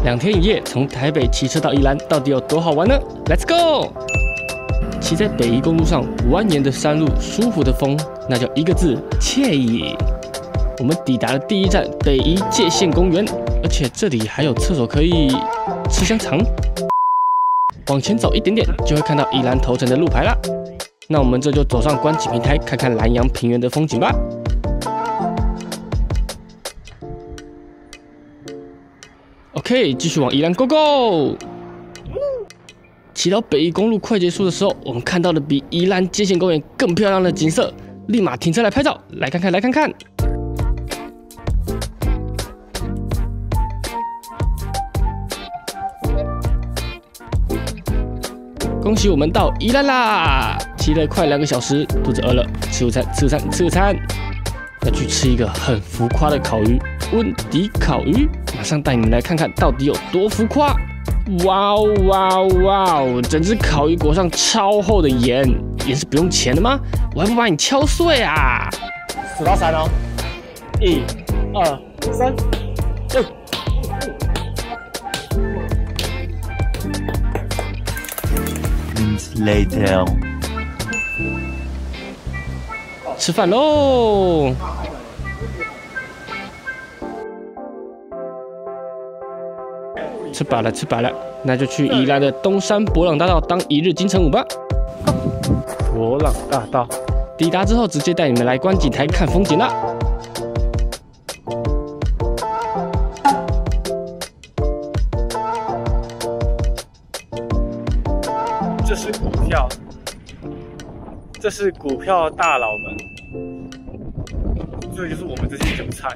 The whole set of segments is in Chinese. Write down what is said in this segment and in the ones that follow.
2天1夜从台北骑车到宜兰，到底有多好玩呢 ？Let's go！ 骑在北宜公路上，蜿蜒的山路，舒服的风，那叫一个字：惬意。我们抵达了第一站北宜界限公园，而且这里还有厕所可以吃香肠。往前走一点点，就会看到宜兰头城的路牌啦。那我们这就走上观景平台，看看南洋平原的风景吧。OK， 继续往宜兰 Go Go！ 骑到北宜公路快结束的时候，我们看到了比宜兰界限公园更漂亮的景色，立马停车来拍照，来看看，来看看。恭喜我们到宜兰啦！骑了快2个小时，肚子饿了，吃午餐，吃午餐，吃午餐。要去吃一个很浮夸的烤鱼——温迪烤鱼。马上带你们来看看到底有多浮夸！哇哦哇哦哇哦！整只烤鱼裹上超厚的盐，盐是不用钱的吗？我还不把你敲碎啊！数到3哦，1、2、3，go！ Later， 吃饭喽！吃饱了，吃饱了，那就去宜兰的东山伯朗大道当一日金城武吧。伯朗大道，抵达之后直接带你们来观景台看风景啦。这是股票，这是股票大佬们，这就是我们这些韭菜，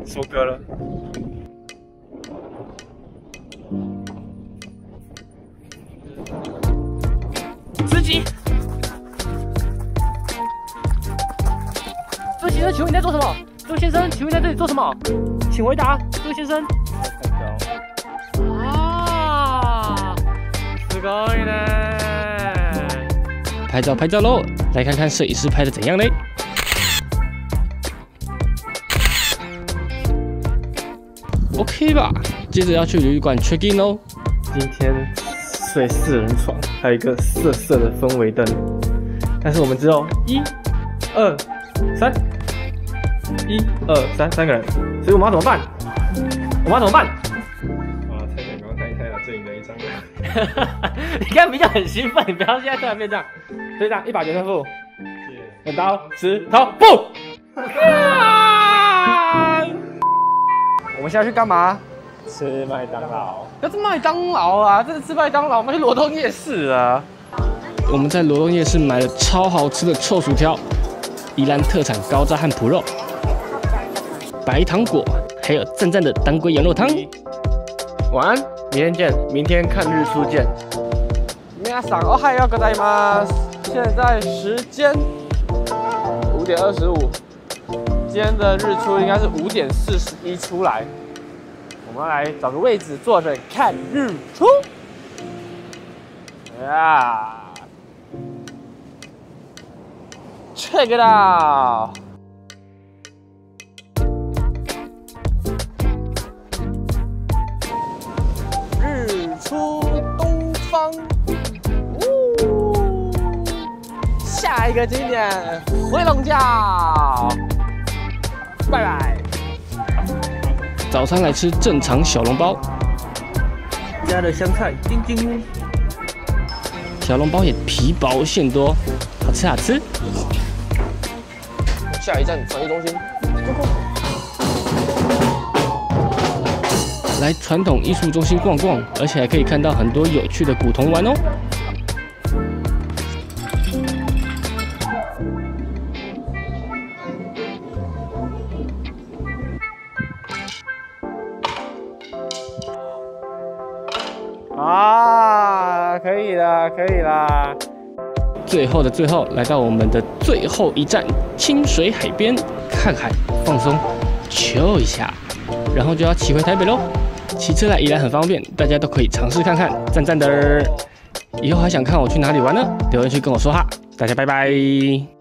收割了。司机，这位先生，请问你在做什么？这位先生，请问你在这里做什么？请回答，这位先生。啊，すごいね。拍照拍照喽！来看看摄影师拍的怎样嘞？OK 吧？接着要去旅馆 check in 哦。今天睡4人床，还有一个色色的氛围灯，但是我们只有1、2、3，1、2、3，3个人，所以我们要怎么办？我们要怎么办？猜拳，赶快猜一猜啦，最赢的一张。你刚才比较很兴奋，你不要现在突然变这样。所以这样，1把决胜负，剪刀石头布。我们现在去干嘛？吃麦当劳。要吃麦当劳啊！这是吃麦当劳，我们去罗东夜市啊。我们在罗东夜市买了超好吃的臭薯条，宜兰特产高渣和脯肉，白糖果，还有赞赞的当归羊肉汤。晚安，明天见，明天看日出见。皆さんおはようございます。现在时间5点25，今天的日出应该是5点41出来。我们来找个位置坐着看日出。呀 ，check it out。日出东方。下一个景点回笼觉，拜拜。早餐来吃正常小笼包，加了香菜，叮叮。小笼包也皮薄馅多，好吃好吃。下一站传艺中心，来传统艺术中心逛逛，而且还可以看到很多有趣的古铜玩哦。啊，可以啦，可以啦。最后的最后，来到我们的最后一站清水海边，看海放松 chill 一下，然后就要骑回台北喽。骑车来宜兰很方便，大家都可以尝试看看，赞赞的。以后还想看我去哪里玩呢？留言区跟我说哈。大家拜拜。